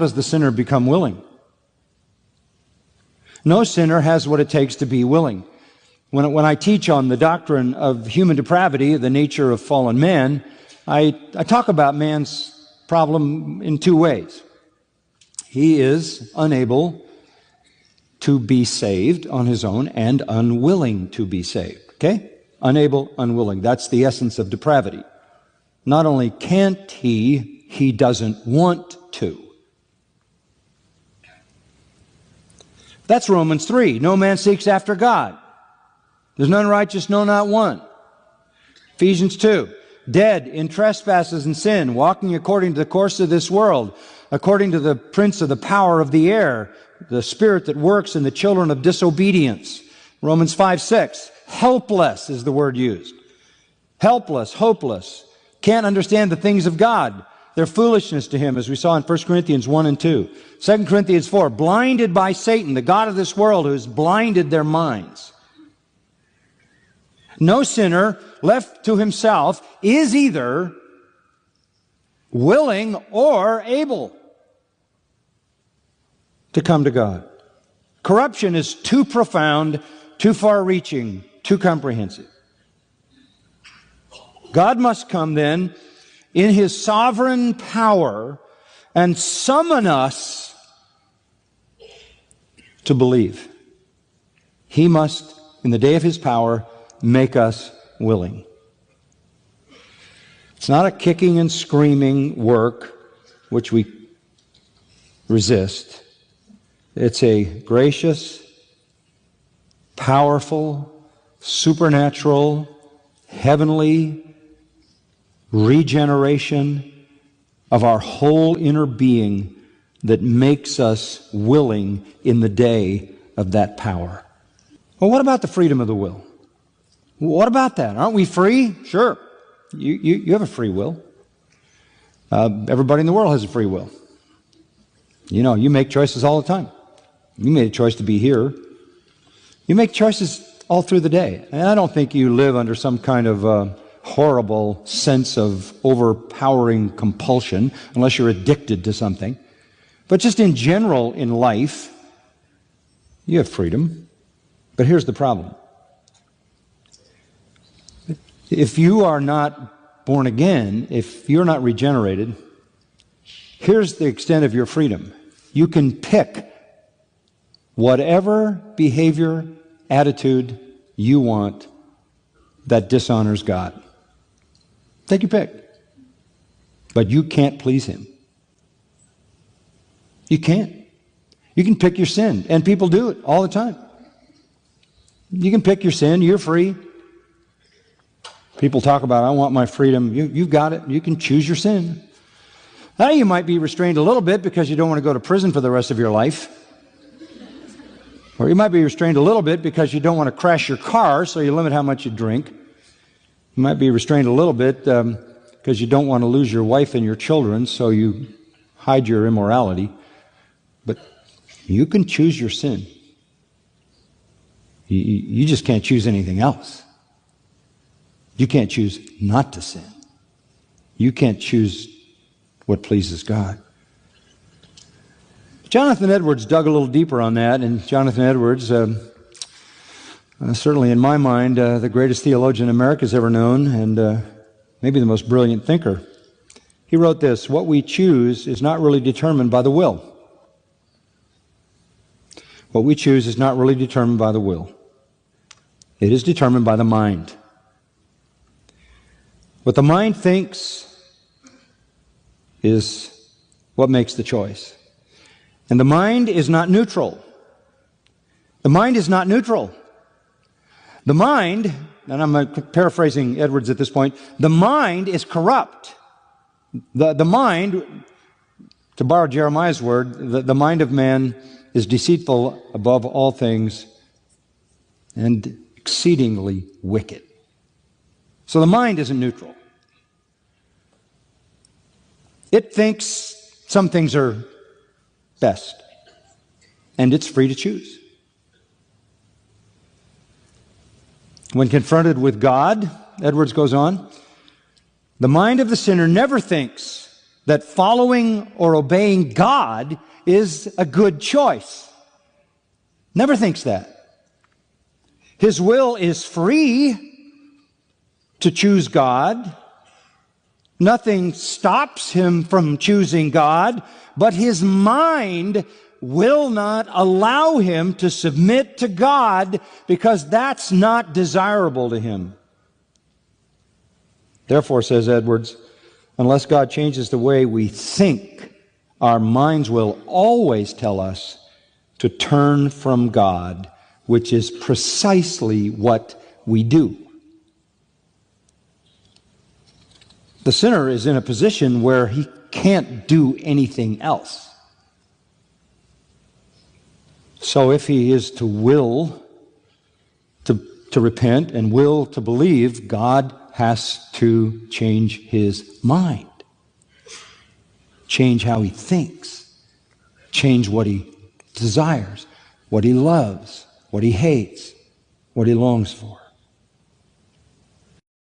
does the sinner become willing? No sinner has what it takes to be willing. When I teach on the doctrine of human depravity, the nature of fallen man, I talk about man's problem in two ways. He is unable to be saved on his own and unwilling to be saved. Okay? Unable, unwilling. That's the essence of depravity. Not only can't he doesn't want to. That's Romans 3. No man seeks after God. There's none righteous, no, not one. Ephesians 2. Dead in trespasses and sin, walking according to the course of this world, according to the prince of the power of the air, the spirit that works in the children of disobedience. Romans 5:6. Helpless is the word used. Helpless, hopeless. Can't understand the things of God. They're foolishness to him, as we saw in 1 Corinthians 1 and 2. 2 Corinthians 4, blinded by Satan, the god of this world, who has blinded their minds. No sinner left to himself is either willing or able to come to God. Corruption is too profound, too far-reaching, too comprehensive. God must come then in His sovereign power and summon us to believe. He must, in the day of His power, make us willing. It's not a kicking and screaming work which we resist. It's a gracious, powerful, supernatural, heavenly regeneration of our whole inner being that makes us willing in the day of that power. Well, what about the freedom of the will? What about that? Aren't we free? Sure. You have a free will. Everybody in the world has a free will. You know, you make choices all the time. You made a choice to be here. You make choices all through the day. And I don't think you live under some kind of horrible sense of overpowering compulsion, unless you're addicted to something. But just in general in life, you have freedom. But here's the problem. If you are not born again, if you're not regenerated, here's the extent of your freedom. You can pick whatever behavior, attitude you want that dishonors God. Take your pick. But you can't please Him. You can't. You can pick your sin, and people do it all the time. You can pick your sin, you're free. People talk about, I want my freedom. You've got it. You can choose your sin. Now you might be restrained a little bit because you don't want to go to prison for the rest of your life. Or you might be restrained a little bit because you don't want to crash your car, so you limit how much you drink. You might be restrained a little bit because you don't want to lose your wife and your children, so you hide your immorality. But you can choose your sin. You just can't choose anything else. You can't choose not to sin. You can't choose what pleases God. Jonathan Edwards dug a little deeper on that, and Jonathan Edwards, certainly in my mind, the greatest theologian America's ever known, and maybe the most brilliant thinker. He wrote this: what we choose is not really determined by the will. What we choose is not really determined by the will. It is determined by the mind. What the mind thinks is what makes the choice. And the mind is not neutral. The mind is not neutral. The mind, and I'm paraphrasing Edwards at this point, the mind is corrupt. The mind, to borrow Jeremiah's word, the mind of man is deceitful above all things and exceedingly wicked. So the mind isn't neutral. It thinks some things are best, and it's free to choose. When confronted with God, Edwards goes on, the mind of the sinner never thinks that following or obeying God is a good choice. Never thinks that. His will is free to choose God. Nothing stops him from choosing God, but his mind will not allow him to submit to God because that's not desirable to him. Therefore, says Edwards, unless God changes the way we think, our minds will always tell us to turn from God, which is precisely what we do. The sinner is in a position where he can't do anything else. So if he is to will to repent and will to believe, God has to change his mind. Change how he thinks. Change what he desires, what he loves, what he hates, what he longs for.